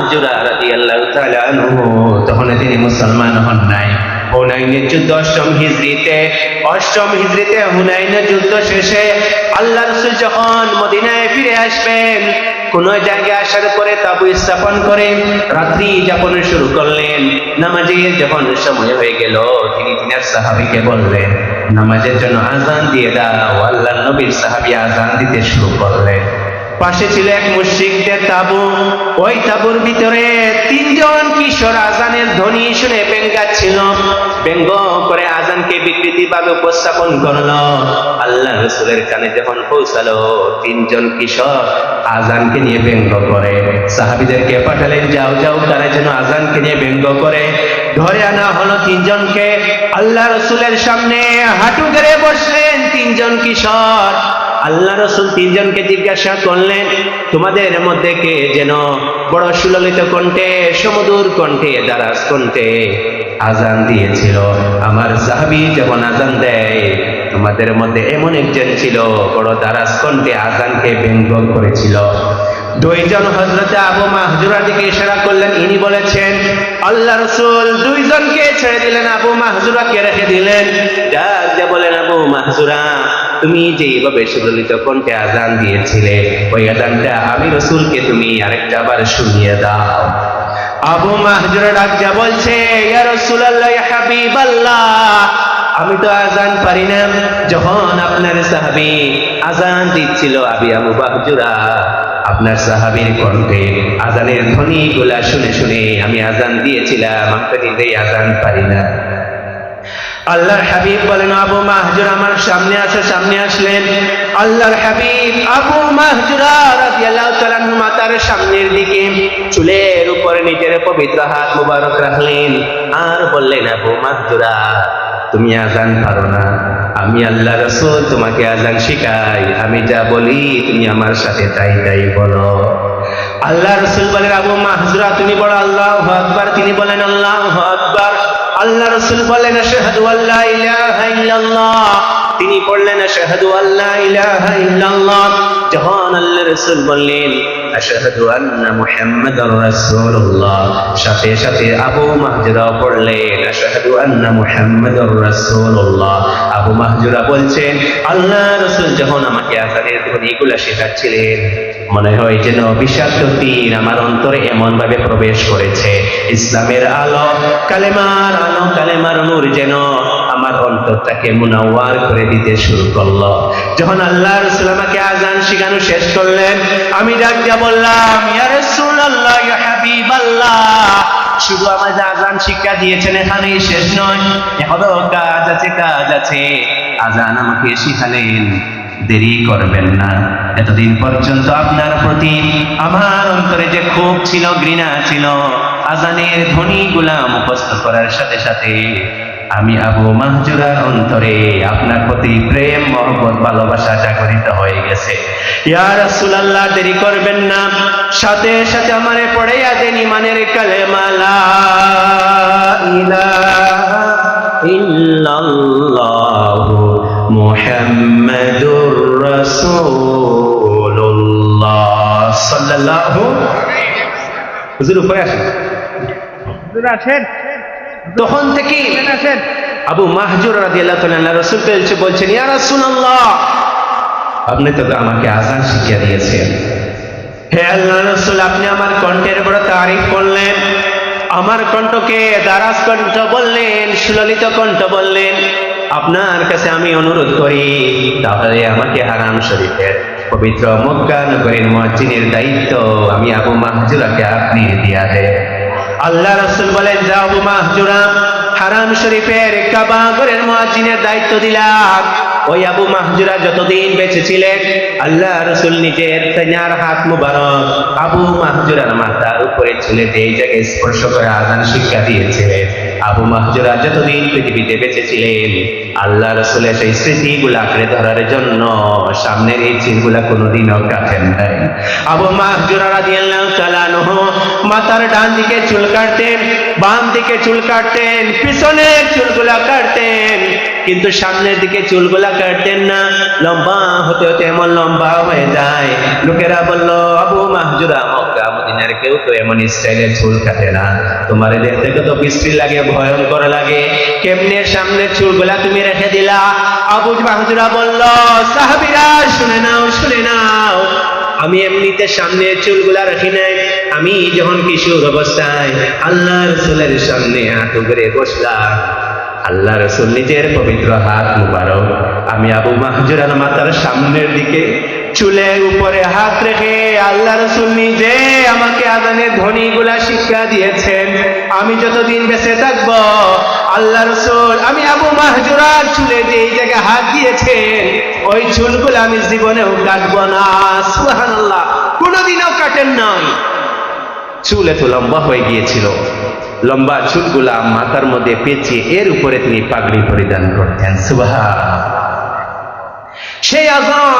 মাহজুরা রাদিয়াল্লাহু তাআলা আনহু তখন তিনি মুসলমান হন নাই। হুনাইনের যুদ্ধ অষ্টম হিজরিতে হুনাইনের যুদ্ধ শেষে আল্লাহ রাসূল যখন মদিনায় ফিরে আসবেন, কোন জায়গায় আসার পরে তাবু স্থাপন করে রাত্রি যাপন শুরু করলেন। নামাজের যখন সময় হয়ে গেল, তিনি তিনার সাহাবীকে বললেন, নামাজের জন্য আজান দিয়ে দাও। আল্লাহর নবীর সাহাবী আজান দিতে শুরু করলেন। পাশে ছিল এক মুশরিকদের তাবু। ওই তাবুর ভিতরে তিনজন কিশোর আজানের ধ্বনি শুনে ব্যঙ্গাচ্ছিল। ব্যঙ্গ করে আজানকে বিকৃতিভাবে উপস্থাপন করলো। আল্লাহ রাসূলের কানে যখন পৌঁছালো, তিনজন কিশোর আজানকে নিয়ে ব্যঙ্গ করে সাহাবীদেরকে পাঠালেন, যাও যাও তারা যেন আজানকে নিয়ে ব্যঙ্গ করে। ধরে আনা হলো তিনজনকে। আল্লাহ রাসূলের সামনে হাঁটু গেড়ে বসলেন তিনজন কিশোর। আল্লাহ রাসূল তিনজনকে জিজ্ঞাসা করলেন, তোমাদের মধ্যে কে যেন বড় সুললিত কণ্ঠে, সুমধুর কণ্ঠে, দারাজ কণ্ঠে আজান দিয়েছিল? আমার সাহাবী যখন আজান দেয়, তোমাদের মধ্যে এমন একজন ছিল বড় দারাজ কণ্ঠে আজানকে ব্যঙ্গ করেছিল। দুইজন হযরত আবু মাহজুরার দিকে ইশারা করলেন, ইনি বলেছেন। আল্লাহ রাসূল দুইজনকে ছেড়ে দিলেন, আবু মাহজুরাকে রেখে দিলেন। ডাক দিয়ে বলেন, আবু মাহজুরা, তুমি যেভাবে সুললিত কণ্ঠে আজান দিয়েছিলে, ওই আজানটা আমি রাসূলকে তুমি আরেকটা বার শুনিয়ে দাও। আবু মাহজুরা ডাক দিয়ে বলছে, ইয়া রাসূলুল্লাহ, ইয়া হাবিবাল্লাহ, আমি তো আজান পারি না। যখন আপনার সাহাবী আজান দিচ্ছিল, আবু মাহজুরা আপনার সাহাবীর কণ্ঠে আজানের ধ্বনিগুলা শুনে শুনে আমি আজান দিয়েছিলাম, আমি তো নিজেই আজান পারি না। আল্লাহর হাবিব বলেন, আবু মাহজুরা আমার সামনে আসো। সামনে আসলেন। আল্লাহর হাবিব আবু মাহজুরা রাদিয়াল্লাহু তাআলা আনহু মাথার সামনের দিকে চুলের উপরে নিজের পবিত্র হাত মুবারক রাখলেন আর বললেন, আবু মাহজুরা, তুমি আজান পারো না, আমি আল্লাহ রাসূল তোমাকে আজান শিখাই। আমি যা বলি তুমি আমার সাথে তাই তাই বলো। আল্লাহ রাসূল বলেন, আবু মাহজুরা তুমি বলো আল্লাহু আকবার। তিনি বলেন আল্লাহু আকবার। আল্লাহ রাসূল বলেন, আশহাদু আল্লা ইলাহা ইল্লাল্লাহ। তিনি বললেন, আশহাদু আল্লা ইলাহা ইল্লাল্লাহ। যখন আল্লাহ রাসূল বললেন, আশহাদু আন্না মুহাম্মাদুর রাসূলুল্লাহ, সাথে সাথে আবু মাহজুরা পড়লেন, আশহাদু আন্না মুহাম্মাদুর রাসূলুল্লাহ। আবু মাহজুরা বলছেন, আল্লাহ রাসূল যখন আমাকে আজানের ধ্বনিগুলো শেখাচ্ছিলেন, মনে হয় যেন বিষাক্ত তীর আমার অন্তরে এমন ভাবে প্রবেশ করেছে। ইসলামের আলো, কালেমার নূর যেন আমার অন্তরটাকে মুনাওয়ার করে দিতে শুরু করলো। যখন আল্লাহ রাসূল আমাকে আজান শিখানো শেষ করলেন, আমি ডাক দিয়ে বললাম, ইয়া রাসূলুল্লাহ, ইয়া হাবিবাল্লাহ, শুধু আমাদের আজান শিক্ষা দিয়েছেন এখানেই শেষ নয়, এখনো কাজ আছে। আজান আমাকে শিখালেন, দেরি করবেন না। এতদিন পর্যন্ত আপনার প্রতি আমার অন্তরে যে ক্ষোভ ছিল, ঘৃণা ছিল, আজানের ধ্বনিগুলা মুখস্থ করার সাথে সাথে আমি আবু মাহজুরার অন্তরে আপনার প্রতি প্রেম, মহব্বত, ভালোবাসা জাগরিত হয়ে গেছে। ইয়া রাসূলুল্লাহ, দেরি করবেন না, সাথে সাথে আমারে পড়াইয়া দেন ঈমানের কালেমা, লা ইলাহা ইল্লাল্লাহু মুহাম্মাদুর রাসূলুল্লাহ সাল্লাল্লাহু আলাইহি ওয়াসাল্লাম। হুজুর উপরে আসেন, হুজুর আসেন। তখন থেকে আবু মাহজুরা রাদিয়াল্লাহু তাআলা আনহু রাসূলকে বলছেন, ইয়া রাসূলুল্লাহ, আপনি তো আমাকে আজান শিখিয়ে দিয়েছেন। হে আল্লাহর রাসূল, আপনি আমার কণ্ঠের বড় তারিফ করলেন, আমার কণ্ঠকে দারাজ কণ্ঠ বললেন, সুললিত কণ্ঠ বললেন। আপনার কাছে আমি অনুরোধ করি, তাহলে আমাকে হারাম শরীফের পবিত্র মক্কা নগরীর মুয়াজ্জিনের দায়িত্ব আমি আবু মাহজুরাকে আপনি দিয়া দেন। আল্লাহ রাসূল বলেন, যাও আবু মাহজুরা, হারাম শরীফের কাবা ঘরের মুয়াজ্জিনের দায়িত্ব দিলাম। ওই আবু মাহজুরা যতদিন বেঁচে ছিলেন, আল্লাহ রাসূল নিজের তেনার হাত মুবারক আবু মাহজুরার মাথার উপরে ছেলে এই জায়গায় স্পর্শ করে আজান শিক্ষা দিয়েছিলেন। আবু মাহজুরা যতদিন পৃথিবীতে বেঁচে ছিলেন, আল্লাহ রাসূলের সেই স্মৃতিগুলো আঁকড়ে ধরার জন্য সামনের এই চিনগুলা কোনোদিনও কাটেন নাই। আবু মাহজুরা রাদিয়াল্লাহু তাআলা আনহু মাথার ডান দিকে চুল কাটতেন, বাম দিকে চুল কাটতেন, পিছনের চুলগুলা কাটতেন, কিন্তু সামনের দিকে চুলগুলা কাটতেন না। লম্বা হতে হতে এমন লম্বা হয়ে যায়, লোকেরা বলল, আবু মাহজুরা মক্কা মদিনা আজানের কেউ তো এমন স্টাইলে চুল কাটে না, তোমার দেখতে কত বিশ্রী লাগে, ভয়ঙ্কর লাগে, কেমনে সামনে চুলগুলা তুমি রেখে দিলা? আবু মাহজুরা বলল, সাহাবীরা শুনে নাও, শুনে নাও, আমি এমনিতে সামনে চুলগুলা রাখি নাই, আমি যখন কিশোর অবস্থায় আল্লাহ রাসূলের সামনে হাঁটু করে বসলাম, আল্লাহ রাসূল নিজের পবিত্র হাত মুবারক আমি আবু মাহজুরার মাথার সামনের দিকে চুলের উপরে হাত রেখে আল্লাহ রাসূল নিজে আমাকে আযানের ধ্বনিগুলা শিক্ষা দিয়েছেন। আমি যতদিন বেঁচে থাকবো আল্লাহ রাসূল আমি আবু মাহজুরার চুলে যে জায়গায় হাত দিয়েছেন ওই চুলগুলো আমি জীবনেও কাটবো না। সুবহানাল্লাহ, কোনোদিনও কাটেন নাই। চুল এত লম্বা হয়ে গিয়েছিল, লম্বা চুলগুলা মাথার মধ্যে পেঁচিয়ে এর উপরে তিনি পাগড়ি পরিধান করতেন। সুবহানাল্লাহ। সেই আযান